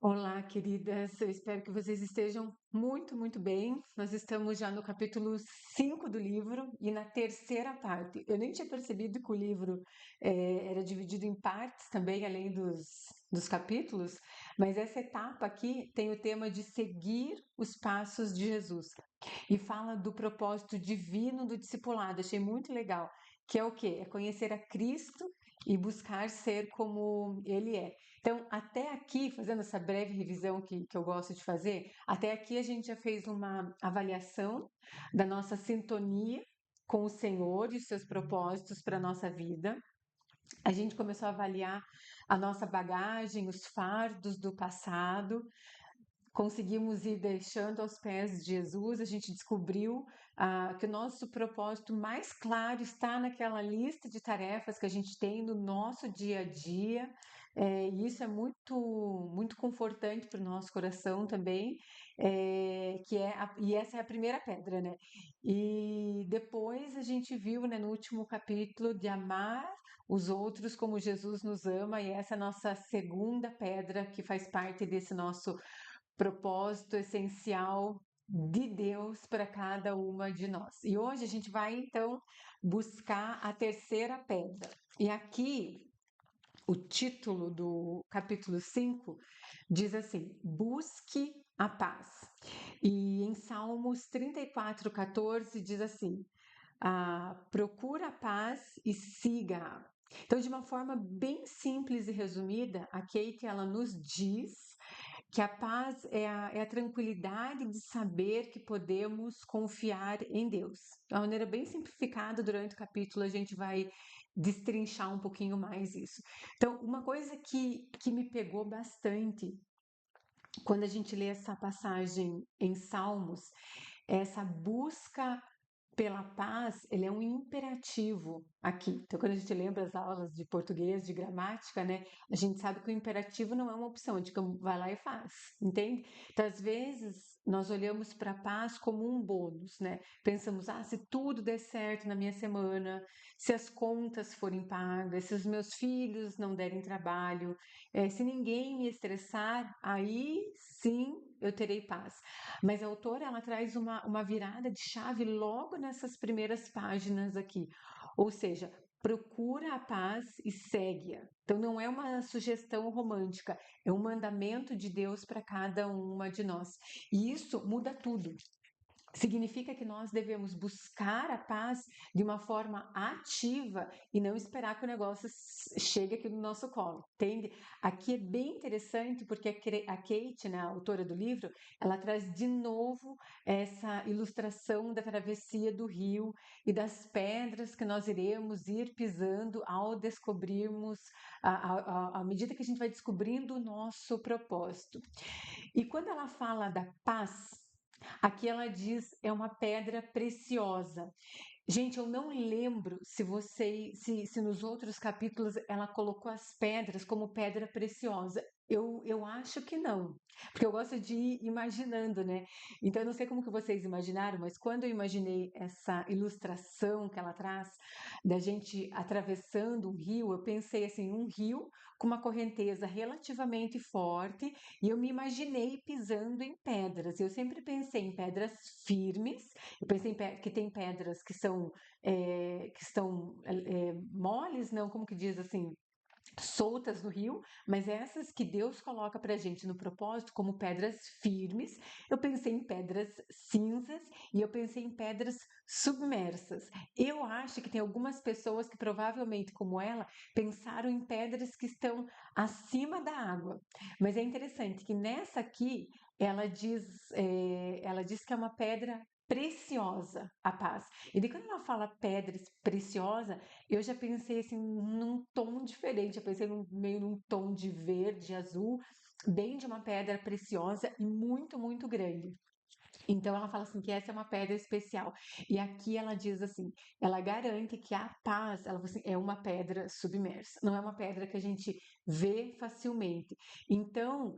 Olá, queridas. Eu espero que vocês estejam muito, muito bem. Nós estamos já no capítulo 5 do livro e na terceira parte. Eu nem tinha percebido que o livro era dividido em partes também, além dos capítulos, mas essa etapa aqui tem o tema de seguir os passos de Jesus e fala do propósito divino do discipulado. Achei muito legal, que é o quê? É conhecer a Cristo e buscar ser como Ele é. Então, até aqui, fazendo essa breve revisão que eu gosto de fazer, até aqui a gente já fez uma avaliação da nossa sintonia com o Senhor e os seus propósitos para a nossa vida. A gente começou a avaliar a nossa bagagem, os fardos do passado, conseguimos ir deixando aos pés de Jesus, a gente descobriu que o nosso propósito mais claro está naquela lista de tarefas que a gente tem no nosso dia a dia, e isso é muito, muito confortante para o nosso coração também, e essa é a primeira pedra, né? E depois a gente viu, né, no último capítulo, de amar os outros como Jesus nos ama, e essa é a nossa segunda pedra que faz parte desse nosso propósito essencial de Deus para cada uma de nós. E hoje a gente vai então buscar a terceira pedra. E aqui o título do capítulo 5 diz assim: Busque a paz. E em Salmos 34:14 diz assim: procura a paz e siga. Então, de uma forma bem simples e resumida, a Kate ela nos diz que a paz é a tranquilidade de saber que podemos confiar em Deus. De uma maneira bem simplificada, durante o capítulo a gente vai destrinchar um pouquinho mais isso. Então, uma coisa que me pegou bastante quando a gente lê essa passagem em Salmos, é essa busca pela paz, ele é um imperativo aqui. Então, quando a gente lembra as aulas de português, de gramática, né, a gente sabe que o imperativo não é uma opção, de que vai lá e faz, entende? Então, às vezes, nós olhamos para a paz como um bônus, né? Pensamos, se tudo der certo na minha semana, se as contas forem pagas, se os meus filhos não derem trabalho, se ninguém me estressar, aí sim eu terei paz. Mas a autora ela traz uma virada de chave logo nessas primeiras páginas aqui. Ou seja, procura a paz e segue-a. Então não é uma sugestão romântica, é um mandamento de Deus para cada uma de nós. E isso muda tudo. Significa que nós devemos buscar a paz de uma forma ativa e não esperar que o negócio chegue aqui no nosso colo, entende? Aqui é bem interessante porque a Kate, né, a autora do livro, ela traz de novo essa ilustração da travessia do rio e das pedras que nós iremos ir pisando ao descobrirmos, à medida que a gente vai descobrindo o nosso propósito. E quando ela fala da paz, aqui ela diz é uma pedra preciosa. Gente, eu não lembro se nos outros capítulos ela colocou as pedras como pedra preciosa. Eu acho que não, porque eu gosto de ir imaginando, né? Então eu não sei como que vocês imaginaram, mas quando eu imaginei essa ilustração que ela traz da gente atravessando um rio, eu pensei assim, um rio com uma correnteza relativamente forte e eu me imaginei pisando em pedras. Eu sempre pensei em pedras firmes. Eu pensei que tem pedras que estão moles, não, como que diz assim, soltas no rio, mas essas que Deus coloca pra gente no propósito como pedras firmes. Eu pensei em pedras cinzas e eu pensei em pedras submersas. Eu acho que tem algumas pessoas que provavelmente, como ela, pensaram em pedras que estão acima da água. Mas é interessante que nessa aqui ela diz que é uma pedra preciosa a paz. E daí quando ela fala pedra preciosa, eu já pensei assim num tom diferente, eu pensei meio num tom de verde, azul, bem de uma pedra preciosa e muito, muito grande. Então ela fala assim que essa é uma pedra especial. E aqui ela diz assim, ela garante que a paz, ela fala assim, é uma pedra submersa, não é uma pedra que a gente vê facilmente. Então,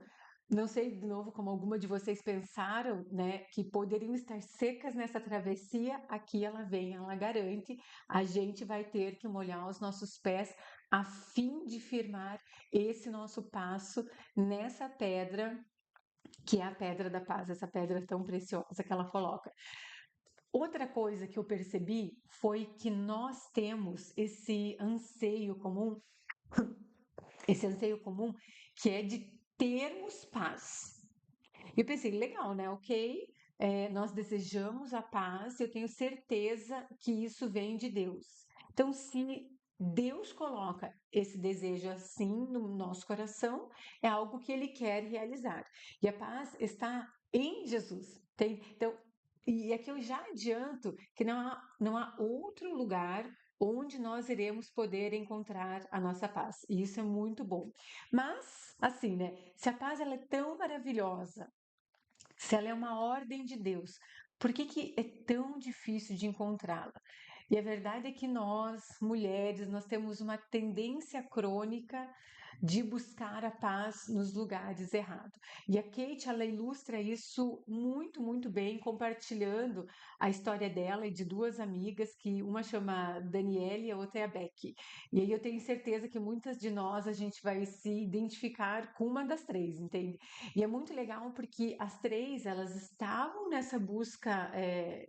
Não sei, de novo, como alguma de vocês pensaram, né, que poderiam estar secas nessa travessia, aqui ela vem, ela garante, a gente vai ter que molhar os nossos pés a fim de firmar esse nosso passo nessa pedra, que é a pedra da paz, essa pedra tão preciosa que ela coloca. Outra coisa que eu percebi foi que nós temos esse anseio comum que é de termos paz. E eu pensei, legal, né? Ok, nós desejamos a paz, eu tenho certeza que isso vem de Deus. Então, se Deus coloca esse desejo assim no nosso coração, é algo que Ele quer realizar. E a paz está em Jesus. Então, e aqui eu já adianto que não há outro lugar onde nós iremos poder encontrar a nossa paz. E isso é muito bom. Mas, assim, né? Se a paz ela é tão maravilhosa, se ela é uma ordem de Deus, por que que é tão difícil de encontrá-la? E a verdade é que nós, mulheres, nós temos uma tendência crônica de buscar a paz nos lugares errados. E a Kate, ela ilustra isso muito, muito bem, compartilhando a história dela e de duas amigas, que uma chama Daniele e a outra é a Becky. E aí eu tenho certeza que muitas de nós, a gente vai se identificar com uma das três, entende? E é muito legal porque as três, elas estavam nessa busca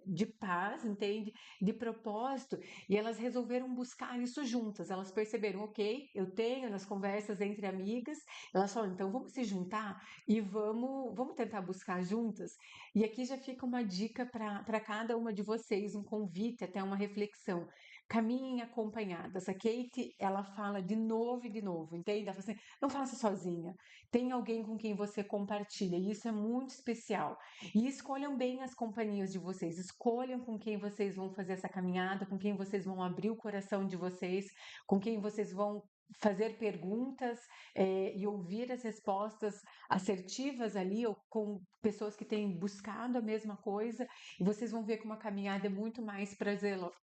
de paz, entende? De propósito, e elas resolveram buscar isso juntas. Elas perceberam, ok, eu tenho nas conversas entre amigas, elas falaram, então vamos se juntar e vamos tentar buscar juntas. E aqui já fica uma dica para cada uma de vocês, um convite, até uma reflexão. Caminhem acompanhadas. A Kate, ela fala de novo e de novo, entende? Ela fala assim, não faça sozinha. Tem alguém com quem você compartilha, e isso é muito especial. E escolham bem as companhias de vocês, escolham com quem vocês vão fazer essa caminhada, com quem vocês vão abrir o coração de vocês, com quem vocês vão fazer perguntas e ouvir as respostas assertivas ali, ou com pessoas que têm buscado a mesma coisa, e vocês vão ver que uma caminhada é muito mais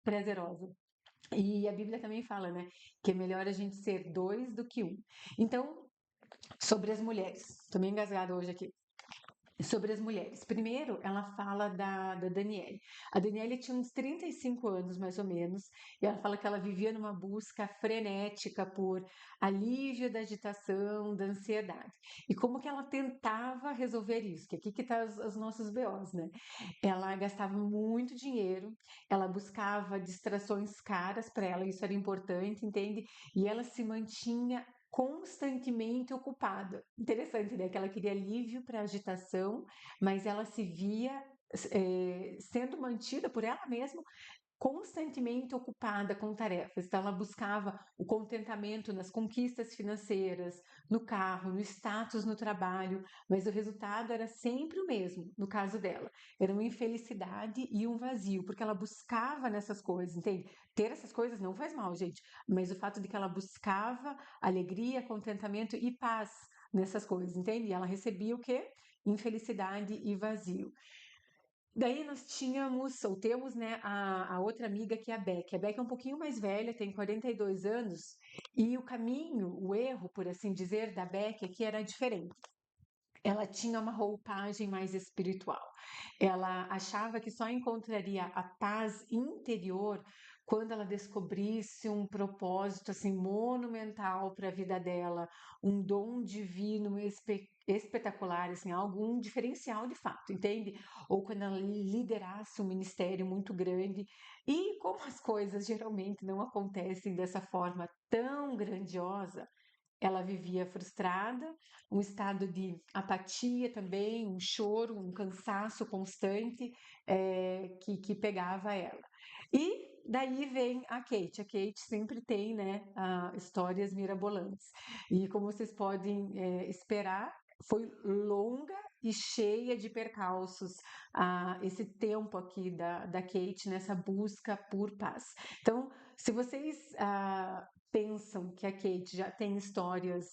prazerosa. E a Bíblia também fala, né, que é melhor a gente ser dois do que um. Então, sobre as mulheres. Tô meio engasgada hoje aqui. Sobre as mulheres. Primeiro, ela fala da Daniele. A Daniele tinha uns 35 anos, mais ou menos, e ela fala que ela vivia numa busca frenética por alívio da agitação, da ansiedade. E como que ela tentava resolver isso? Que aqui que tá os nossos BOs, né? Ela gastava muito dinheiro, ela buscava distrações caras para ela, isso era importante, entende? E ela se mantinha constantemente ocupada. Interessante, né? Que ela queria alívio para a agitação, mas ela se via sendo mantida por ela mesma constantemente ocupada com tarefas. Então, ela buscava o contentamento nas conquistas financeiras, no carro, no status no trabalho, mas o resultado era sempre o mesmo, no caso dela. Era uma infelicidade e um vazio, porque ela buscava nessas coisas, entende? Ter essas coisas não faz mal, gente, mas o fato de que ela buscava alegria, contentamento e paz nessas coisas, entende? E ela recebia o quê? Infelicidade e vazio. Daí nós tínhamos, ou temos, né, a outra amiga que é a Beck. A Beck é um pouquinho mais velha, tem 42 anos, e o caminho, o erro, por assim dizer, da Beck é que era diferente. Ela tinha uma roupagem mais espiritual. Ela achava que só encontraria a paz interior quando ela descobrisse um propósito assim monumental para a vida dela, um dom divino espetacular, assim, algum diferencial de fato, entende? Ou quando ela liderasse um ministério muito grande. E como as coisas geralmente não acontecem dessa forma tão grandiosa, ela vivia frustrada, um estado de apatia também, um choro, um cansaço constante que pegava ela. E daí vem a Kate. A Kate sempre tem, né, histórias mirabolantes. E como vocês podem esperar, foi longa e cheia de percalços esse tempo aqui da Kate nessa busca por paz. Então, se vocês pensam que a Kate já tem histórias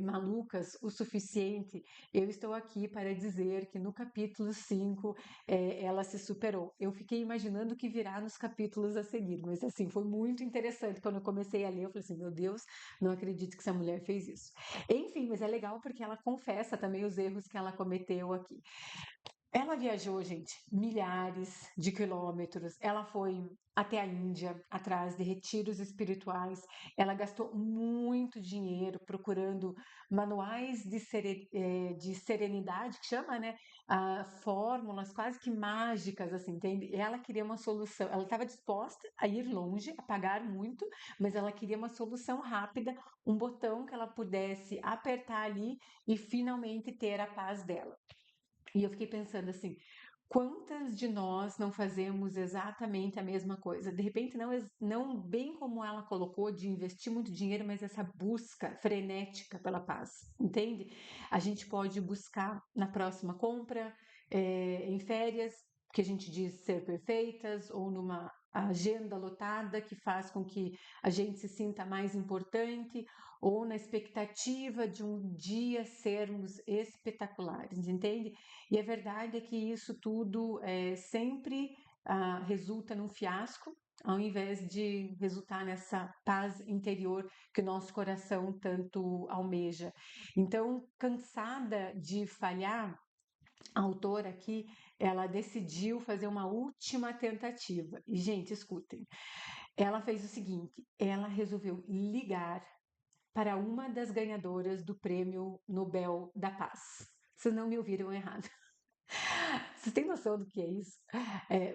malucas o suficiente, eu estou aqui para dizer que no capítulo 5 ela se superou. Eu fiquei imaginando o que virá nos capítulos a seguir, mas assim, foi muito interessante. Quando eu comecei a ler, eu falei assim, meu Deus, não acredito que essa mulher fez isso. Enfim, mas é legal porque ela confessa também os erros que ela cometeu aqui. Ela viajou, gente, milhares de quilômetros. Ela foi até a Índia, atrás de retiros espirituais. Ela gastou muito dinheiro procurando manuais de serenidade, que chama, né? Fórmulas quase que mágicas, assim, entende? Ela queria uma solução. Ela estava disposta a ir longe, a pagar muito, mas ela queria uma solução rápida, um botão que ela pudesse apertar ali e finalmente ter a paz dela. E eu fiquei pensando assim, quantas de nós não fazemos exatamente a mesma coisa? De repente, não bem como ela colocou, de investir muito dinheiro, mas essa busca frenética pela paz, entende? A gente pode buscar na próxima compra, em férias, que a gente diz ser perfeitas, ou numa agenda lotada que faz com que a gente se sinta mais importante, ou na expectativa de um dia sermos espetaculares, entende? E a verdade é que isso tudo sempre resulta num fiasco, ao invés de resultar nessa paz interior que o nosso coração tanto almeja. Então, cansada de falhar, a autora aqui, ela decidiu fazer uma última tentativa. E, gente, escutem, ela fez o seguinte: ela resolveu ligar para uma das ganhadoras do Prêmio Nobel da Paz. Vocês não me ouviram errado. Você tem noção do que é isso?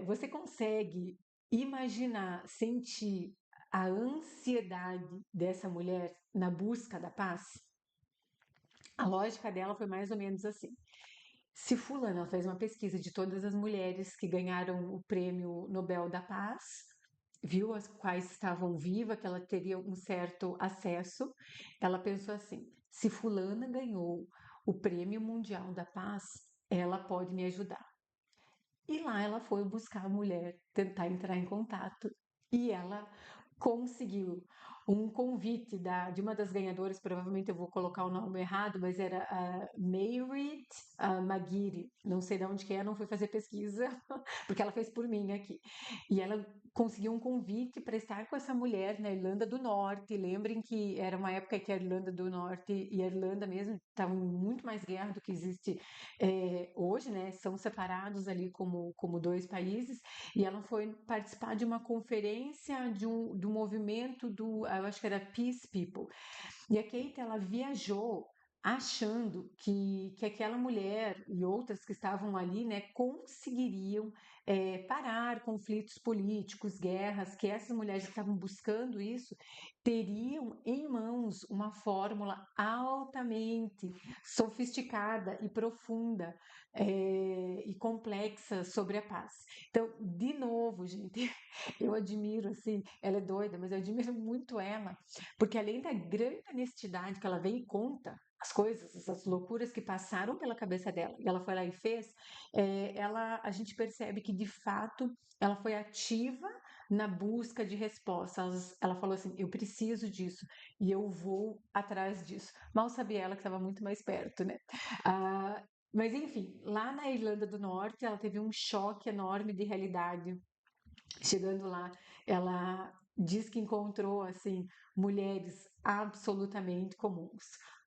Você consegue imaginar, sentir a ansiedade dessa mulher na busca da paz? A lógica dela foi mais ou menos assim. Se fulana ela fez uma pesquisa de todas as mulheres que ganharam o Prêmio Nobel da Paz, viu as quais estavam vivas, que ela teria um certo acesso, ela pensou assim: se fulana ganhou o Prêmio Mundial da Paz, ela pode me ajudar. E lá ela foi buscar a mulher, tentar entrar em contato. E ela conseguiu um convite de uma das ganhadoras, provavelmente eu vou colocar o nome errado, mas era a Mayrit Maguire, não sei de onde que é, não fui fazer pesquisa, porque ela fez por mim aqui. E ela conseguiu um convite para estar com essa mulher na Irlanda do Norte. Lembrem que era uma época que a Irlanda do Norte e a Irlanda mesmo estavam muito mais guerra do que existe hoje, né? São separados ali como dois países. E ela foi participar de uma conferência do movimento eu acho que era Peace People. E a Kate, ela viajou achando que aquela mulher e outras que estavam ali, né, conseguiriam parar conflitos políticos, guerras, que essas mulheres que estavam buscando isso teriam em mãos uma fórmula altamente sofisticada e profunda e complexa sobre a paz. Então, de novo, gente, eu admiro, assim, ela é doida, mas eu admiro muito ela, porque além da grande honestidade que ela vem e conta, as coisas, essas loucuras que passaram pela cabeça dela, e ela foi lá e fez, a gente percebe que de fato ela foi ativa na busca de respostas. Ela falou assim: eu preciso disso e eu vou atrás disso. Mal sabia ela que estava muito mais perto, né? Ah, mas enfim, lá na Irlanda do Norte, ela teve um choque enorme de realidade. Chegando lá, ela diz que encontrou assim mulheres absolutamente comuns.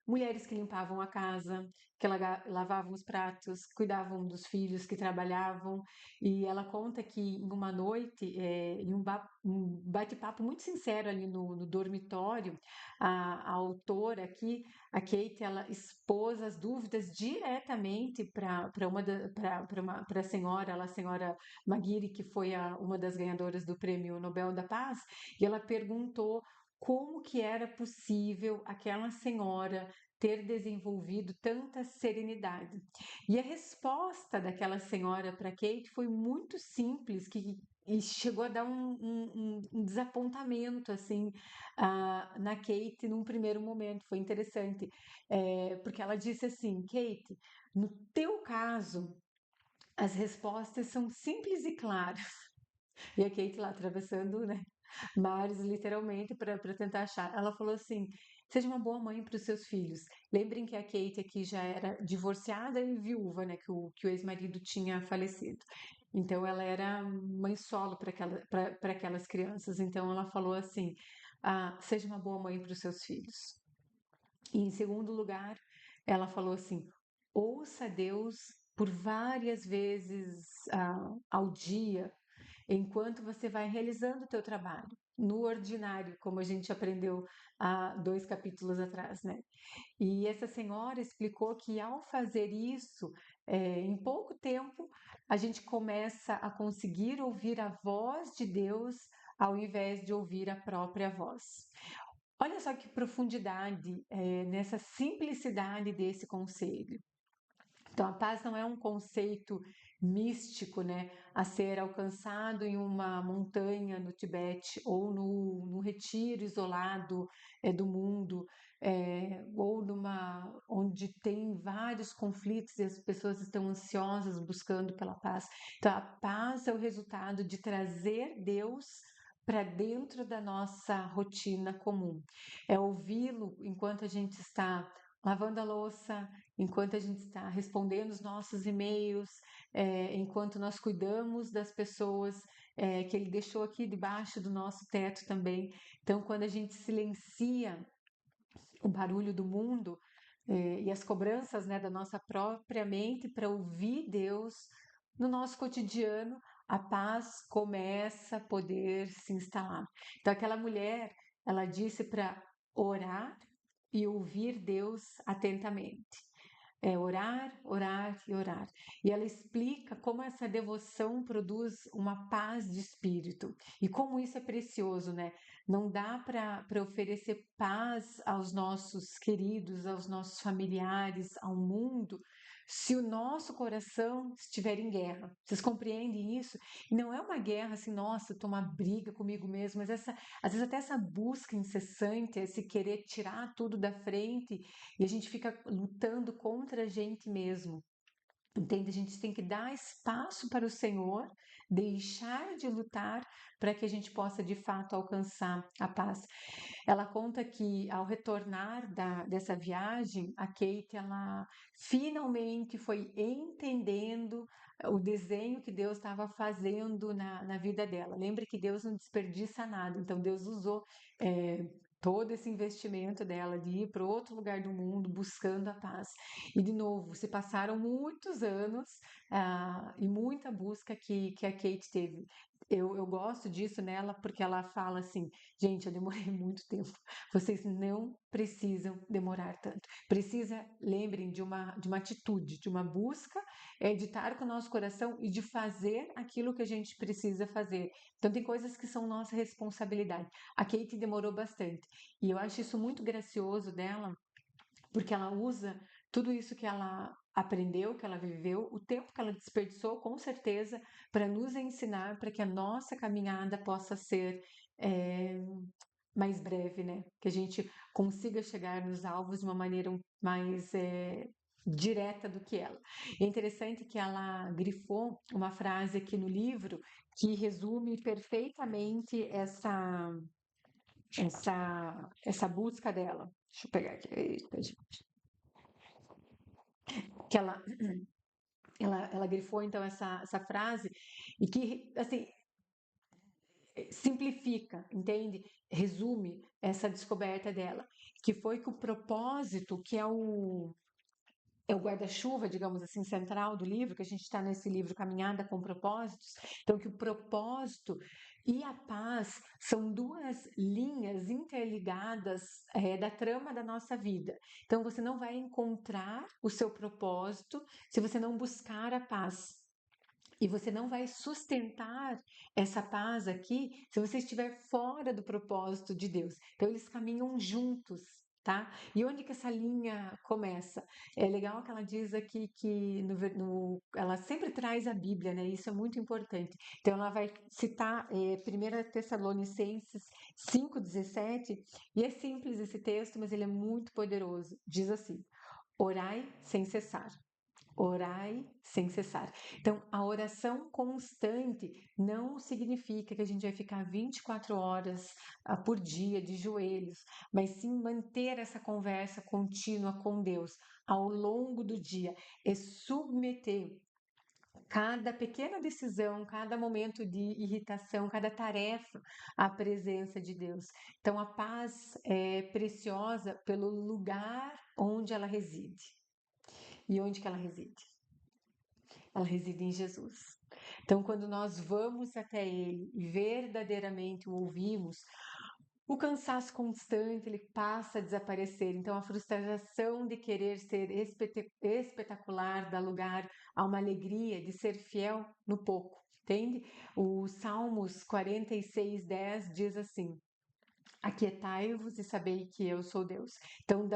Mulheres que limpavam a casa, que lavavam os pratos, cuidavam dos filhos, que trabalhavam. E ela conta que em uma noite, em um bate-papo muito sincero ali no dormitório, a autora aqui, a Kate, ela expôs as dúvidas diretamente para a senhora, a senhora Maguire, que foi uma das ganhadoras do Prêmio Nobel da Paz, e ela perguntou como que era possível aquela senhora ter desenvolvido tanta serenidade. E a resposta daquela senhora para Kate foi muito simples, e chegou a dar um desapontamento assim na Kate num primeiro momento. Foi interessante, porque ela disse assim: Kate, no teu caso as respostas são simples e claras. E a Kate lá atravessando, né, mares literalmente para tentar achar. Ela falou assim: seja uma boa mãe para os seus filhos. Lembrem que a Kate aqui já era divorciada e viúva, né? Que o ex-marido tinha falecido. Então ela era mãe solo para aquelas crianças. Então ela falou assim: seja uma boa mãe para os seus filhos. E em segundo lugar, ela falou assim: ouça Deus por várias vezes ao dia, enquanto você vai realizando o teu trabalho, no ordinário, como a gente aprendeu há 2 capítulos atrás, né? E essa senhora explicou que ao fazer isso, em pouco tempo, a gente começa a conseguir ouvir a voz de Deus ao invés de ouvir a própria voz. Olha só que profundidade nessa simplicidade desse conselho. Então, a paz não é um conceito místico, né, a ser alcançado em uma montanha no Tibete ou no retiro isolado do mundo, ou onde tem vários conflitos e as pessoas estão ansiosas buscando pela paz. Então, a paz é o resultado de trazer Deus para dentro da nossa rotina comum. É ouvi-lo enquanto a gente está lavando a louça, enquanto a gente está respondendo os nossos e-mails, enquanto nós cuidamos das pessoas que ele deixou aqui debaixo do nosso teto também. Então, quando a gente silencia o barulho do mundo e as cobranças, né, da nossa própria mente para ouvir Deus no nosso cotidiano, a paz começa a poder se instalar. Então, aquela mulher, ela disse para orar e ouvir Deus atentamente. É orar, orar e orar. E ela explica como essa devoção produz uma paz de espírito e como isso é precioso, né? Não dá para oferecer paz aos nossos queridos, aos nossos familiares, ao mundo, se o nosso coração estiver em guerra. Vocês compreendem isso? E não é uma guerra assim, nossa, tô uma briga comigo mesmo, mas às vezes até essa busca incessante, esse querer tirar tudo da frente e a gente fica lutando contra a gente mesmo. Entende? A gente tem que dar espaço para o Senhor, deixar de lutar para que a gente possa de fato alcançar a paz. Ela conta que ao retornar dessa viagem, a Kate ela finalmente foi entendendo o desenho que Deus estava fazendo na vida dela. Lembre que Deus não desperdiça nada, então Deus usou todo esse investimento dela de ir para outro lugar do mundo buscando a paz. E de novo, se passaram muitos anos e muita busca que a Kate teve. Eu gosto disso nela porque ela fala assim: gente, eu demorei muito tempo. Vocês não precisam demorar tanto. Precisa, lembrem, de uma atitude, de uma busca, de estar com o nosso coração e de fazer aquilo que a gente precisa fazer. Então, tem coisas que são nossa responsabilidade. A Kate demorou bastante. E eu acho isso muito gracioso dela, porque ela usa tudo isso que ela aprendeu, que ela viveu, o tempo que ela desperdiçou, com certeza, para nos ensinar, para que a nossa caminhada possa ser mais breve, né? Que a gente consiga chegar nos alvos de uma maneira mais direta do que ela. É interessante que ela grifou uma frase aqui no livro que resume perfeitamente essa busca dela. Deixa eu pegar aqui. Eita, gente. Que ela grifou então essa frase e que assim simplifica, entende? Resume essa descoberta dela, que foi que o propósito, que é o guarda-chuva, digamos assim, central do livro, que a gente está nesse livro Caminhada com Propósitos. Então, que o propósito e a paz são duas linhas interligadas da trama da nossa vida. Então, você não vai encontrar o seu propósito se você não buscar a paz. E você não vai sustentar essa paz aqui se você estiver fora do propósito de Deus. Então, eles caminham juntos, tá? E onde que essa linha começa? É legal que ela diz aqui que ela sempre traz a Bíblia, né? Isso é muito importante. Então, ela vai citar 1 Tessalonicenses 5,17, e é simples esse texto, mas ele é muito poderoso. Diz assim: orai sem cessar. Orai sem cessar. Então, a oração constante não significa que a gente vai ficar 24 horas por dia de joelhos, mas sim manter essa conversa contínua com Deus ao longo do dia, é submeter cada pequena decisão, cada momento de irritação, cada tarefa à presença de Deus. Então, a paz é preciosa pelo lugar onde ela reside. E onde que ela reside? Ela reside em Jesus. Então, quando nós vamos até Ele e verdadeiramente o ouvimos, o cansaço constante ele passa a desaparecer. Então, a frustração de querer ser espetacular dá lugar a uma alegria de ser fiel no pouco. Entende? O Salmos 46:10 diz assim: aquietai-vos e sabei que eu sou Deus. Então,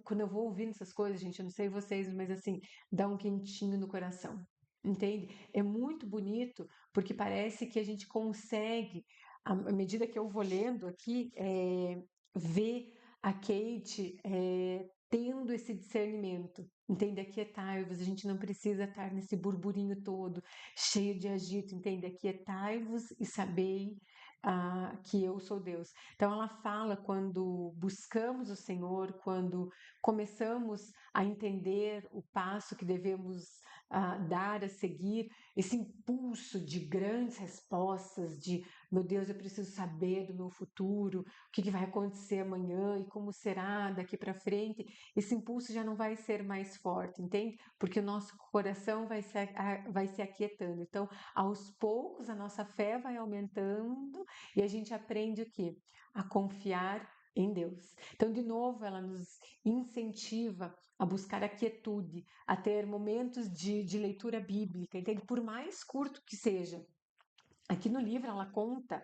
quando eu vou ouvindo essas coisas, gente, eu não sei vocês, mas assim, dá um quentinho no coração. Entende? É muito bonito porque parece que a gente consegue, à medida que eu vou lendo aqui, ver a Kate tendo esse discernimento. Entende? Aquietai-vos, a gente não precisa estar nesse burburinho todo, cheio de agito, entende? Aquietai-vos e sabei que eu sou Deus. Então ela fala quando buscamos o Senhor, quando começamos a entender o passo que devemos dar a seguir, esse impulso de grandes respostas, de meu Deus, eu preciso saber do meu futuro, o que vai acontecer amanhã e como será daqui para frente, esse impulso já não vai ser mais forte, entende? Porque o nosso coração vai se aquietando. Então, aos poucos, a nossa fé vai aumentando e a gente aprende o quê? A confiar em Deus. Então, de novo, ela nos incentiva a buscar a quietude, a ter momentos de leitura bíblica, entende? Por mais curto que seja. Aqui no livro ela conta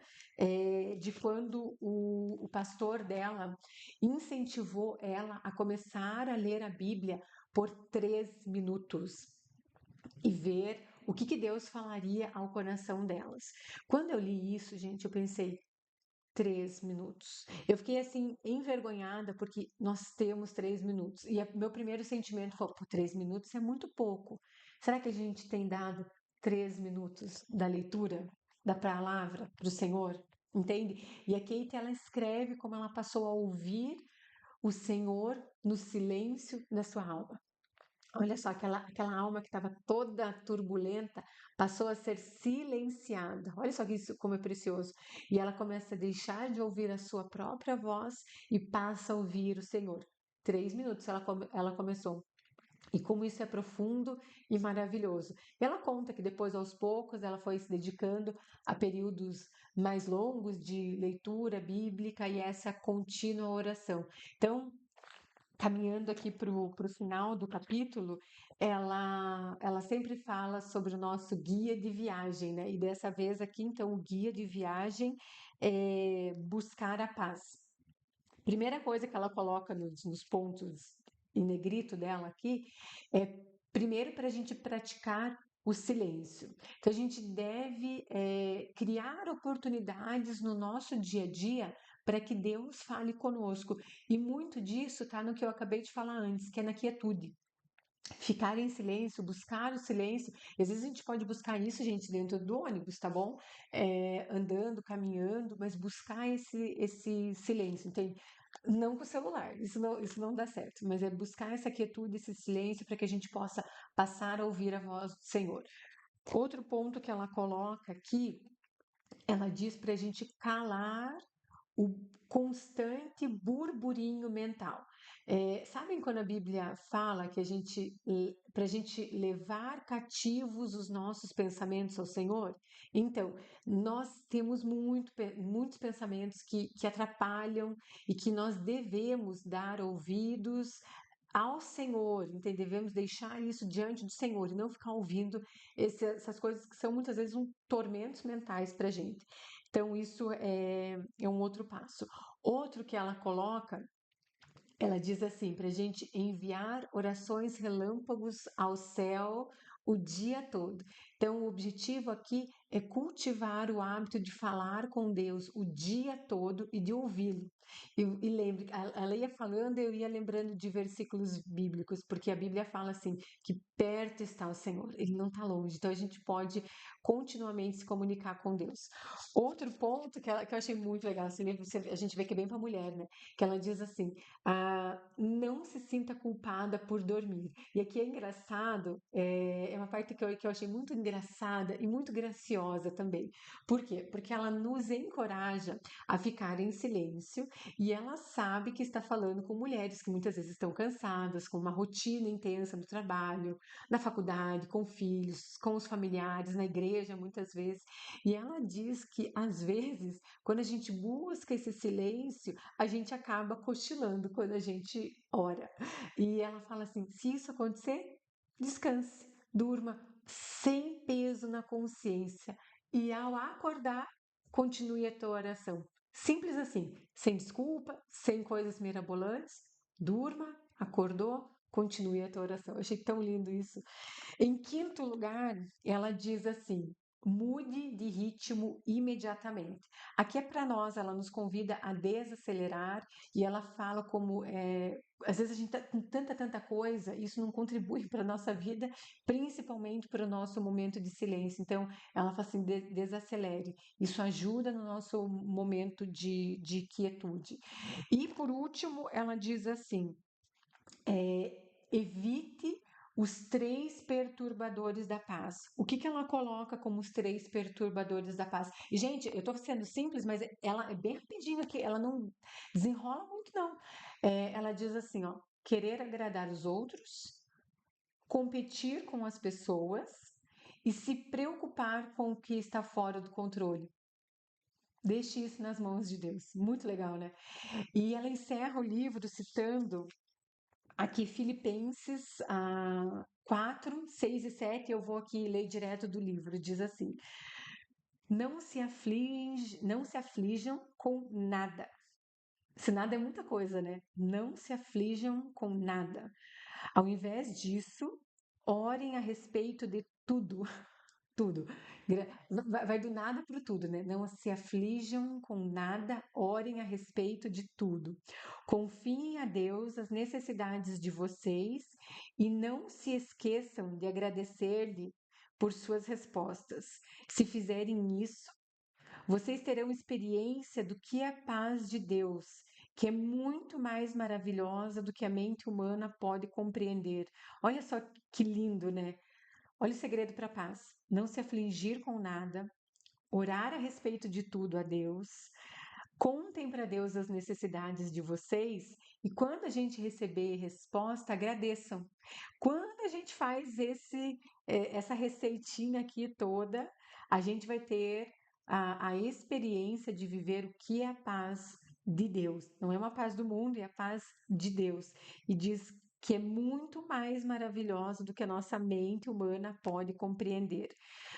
de quando o pastor dela incentivou ela a começar a ler a Bíblia por 3 minutos e ver o que Deus falaria ao coração delas. Quando eu li isso, gente, eu pensei, 3 minutos. Eu fiquei assim, envergonhada, porque nós temos 3 minutos. E meu primeiro sentimento foi: pô, 3 minutos é muito pouco. Será que a gente tem dado 3 minutos da leitura da palavra para o Senhor? Entende? E a Kate, ela escreve como ela passou a ouvir o Senhor no silêncio da sua alma. Olha só, aquela alma que estava toda turbulenta passou a ser silenciada. Olha só que isso como é precioso. E ela começa a deixar de ouvir a sua própria voz e passa a ouvir o Senhor. 3 minutos ela começou. E como isso é profundo e maravilhoso. E ela conta que depois, aos poucos, ela foi se dedicando a períodos mais longos de leitura bíblica e essa contínua oração. Então, caminhando aqui para o final do capítulo, ela sempre fala sobre o nosso guia de viagem, né? E dessa vez aqui, então, o guia de viagem é buscar a paz. Primeira coisa que ela coloca nos pontos em negrito dela aqui é primeiro para a gente praticar o silêncio. Então a gente deve criar oportunidades no nosso dia a dia para que Deus fale conosco. E muito disso está no que eu acabei de falar antes, que é na quietude. Ficar em silêncio, buscar o silêncio. E às vezes a gente pode buscar isso, gente, dentro do ônibus, tá bom? Andando, caminhando, mas buscar esse silêncio, entende? Não com o celular, isso não dá certo, mas é buscar essa quietude, esse silêncio, para que a gente possa passar a ouvir a voz do Senhor. Outro ponto que ela coloca aqui, ela diz para a gente calar o constante burburinho mental. Sabem quando a Bíblia fala que para a gente levar cativos os nossos pensamentos ao Senhor? Então, nós temos muitos pensamentos que atrapalham e que nós devemos dar ouvidos ao Senhor, entende? Devemos deixar isso diante do Senhor e não ficar ouvindo essas coisas que são muitas vezes tormentos mentais para a gente. Então, isso é um outro passo. Outro que ela coloca, ela diz assim, para a gente enviar orações relâmpagos ao céu o dia todo. Então, o objetivo aqui é cultivar o hábito de falar com Deus o dia todo e de ouvi-lo. E lembre, ela ia falando, eu ia lembrando de versículos bíblicos, porque a Bíblia fala assim, que perto está o Senhor, ele não está longe, então a gente pode continuamente se comunicar com Deus. Outro ponto que eu achei muito legal, assim, a gente vê que é bem para mulher, né? Que ela diz assim, não se sinta culpada por dormir. E aqui é engraçado, é uma parte que eu achei muito engraçada e muito graciosa também. Por quê? Porque ela nos encoraja a ficar em silêncio e ela sabe que está falando com mulheres que muitas vezes estão cansadas, com uma rotina intensa no trabalho, na faculdade, com filhos, com os familiares, na igreja, muitas vezes. E ela diz que, às vezes, quando a gente busca esse silêncio, a gente acaba cochilando quando a gente ora. E ela fala assim: se isso acontecer, descanse, durma sem peso na consciência. E ao acordar, continue a tua oração. Simples assim, sem desculpa, sem coisas mirabolantes. Durma, acordou, continue a tua oração. Eu achei tão lindo isso. Em quinto lugar, ela diz assim: mude de ritmo imediatamente. Aqui é para nós, ela nos convida a desacelerar e ela fala como às vezes a gente está com tanta coisa, isso não contribui para a nossa vida, principalmente para o nosso momento de silêncio. Então, ela fala assim: desacelere. Isso ajuda no nosso momento de quietude. E por último, ela diz assim: evite os três perturbadores da paz. O que ela coloca como os três perturbadores da paz? E, gente, eu estou sendo simples, mas ela é bem rapidinho aqui, ela não desenrola muito, não. Ela diz assim, ó, querer agradar os outros, competir com as pessoas e se preocupar com o que está fora do controle. Deixe isso nas mãos de Deus. Muito legal, né? E ela encerra o livro citando aqui, Filipenses 4, 6 e 7, eu vou aqui ler direto do livro. Diz assim: não se aflijam com nada. Se nada é muita coisa, né? Não se aflijam com nada. Ao invés disso, orem a respeito de tudo. Tudo. Vai do nada para o tudo, né? Não se aflijam com nada, orem a respeito de tudo. Confiem a Deus as necessidades de vocês e não se esqueçam de agradecer-lhe por suas respostas. Se fizerem isso, vocês terão experiência do que é a paz de Deus, que é muito mais maravilhosa do que a mente humana pode compreender. Olha só que lindo, né? Olha o segredo para a paz: não se afligir com nada, orar a respeito de tudo a Deus, contem para Deus as necessidades de vocês e quando a gente receber resposta, agradeçam. Quando a gente faz essa receitinha aqui toda, a gente vai ter a experiência de viver o que é a paz de Deus. Não é uma paz do mundo, é a paz de Deus. E diz que é muito mais maravilhosa do que a nossa mente humana pode compreender.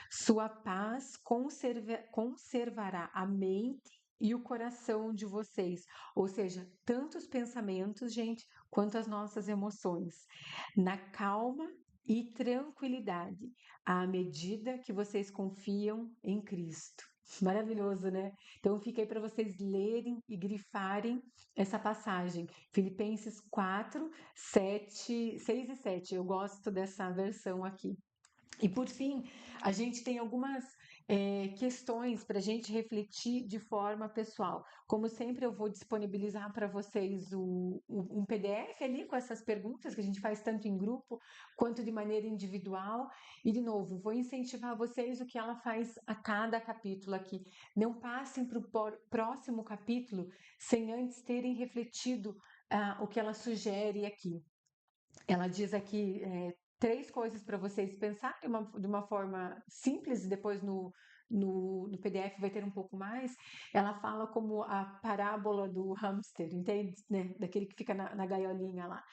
Sua paz conservará a mente e o coração de vocês, ou seja, tanto os pensamentos, gente, quanto as nossas emoções, na calma e tranquilidade, à medida que vocês confiam em Cristo. Maravilhoso, né? Então fica aí para vocês lerem e grifarem essa passagem. Filipenses 4, 7, 6 e 7. Eu gosto dessa versão aqui. E por fim, a gente tem algumas questões para a gente refletir de forma pessoal. Como sempre, eu vou disponibilizar para vocês um PDF ali com essas perguntas que a gente faz tanto em grupo quanto de maneira individual. E, de novo, vou incentivar vocês o que ela faz a cada capítulo aqui. Não passem para o próximo capítulo sem antes terem refletido o que ela sugere aqui. Ela diz aqui três coisas para vocês pensarem de uma forma simples, e depois no PDF vai ter um pouco mais. Ela fala como a parábola do hamster, entende? Né? Daquele que fica na gaiolinha lá.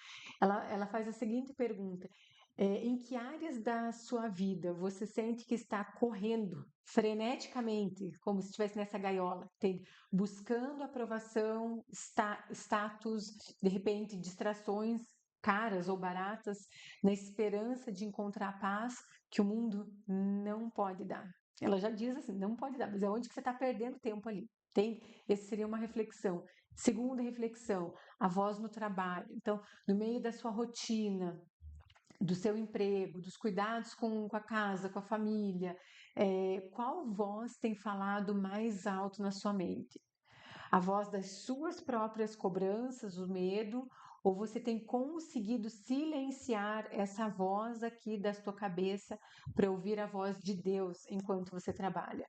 Ela faz a seguinte pergunta: em que áreas da sua vida você sente que está correndo freneticamente, como se estivesse nessa gaiola, entende? Buscando aprovação, status, de repente distrações caras ou baratas na esperança de encontrar paz que o mundo não pode dar. Ela já diz assim, não pode dar, mas é onde que você está perdendo tempo ali. Tem? Essa seria uma reflexão. Segunda reflexão, a voz no trabalho. Então, no meio da sua rotina, do seu emprego, dos cuidados com a casa, com a família, qual voz tem falado mais alto na sua mente? A voz das suas próprias cobranças, o medo, ou você tem conseguido silenciar essa voz aqui da sua cabeça para ouvir a voz de Deus enquanto você trabalha?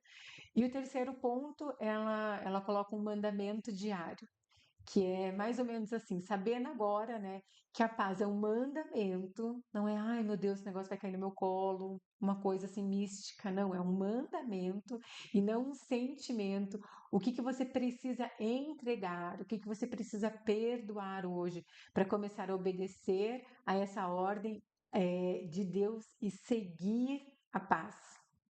E o terceiro ponto, ela coloca um mandamento diário, que é mais ou menos assim, sabendo agora, né, que a paz é um mandamento, não é, ai meu Deus, esse negócio vai cair no meu colo, uma coisa assim mística, não, é um mandamento e não um sentimento. O que que você precisa entregar, o que que você precisa perdoar hoje para começar a obedecer a essa ordem de Deus e seguir a paz.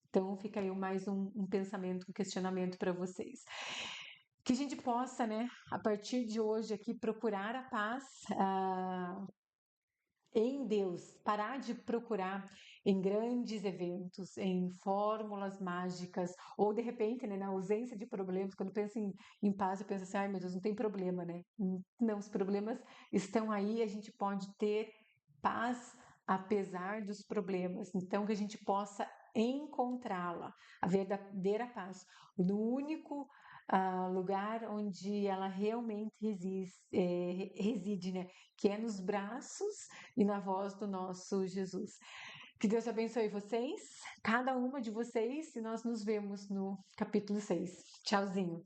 Então fica aí mais um pensamento, um questionamento para vocês. Que a gente possa, né, a partir de hoje aqui, procurar a paz em Deus, parar de procurar em grandes eventos, em fórmulas mágicas, ou de repente, né, na ausência de problemas, quando penso em paz, eu penso assim, ai meu Deus, não tem problema, né? Não, os problemas estão aí, a gente pode ter paz apesar dos problemas, então que a gente possa encontrá-la, a verdadeira paz, no único lugar onde ela realmente reside, né? Que é nos braços e na voz do nosso Jesus. Que Deus abençoe vocês, cada uma de vocês, e nós nos vemos no capítulo 6. Tchauzinho.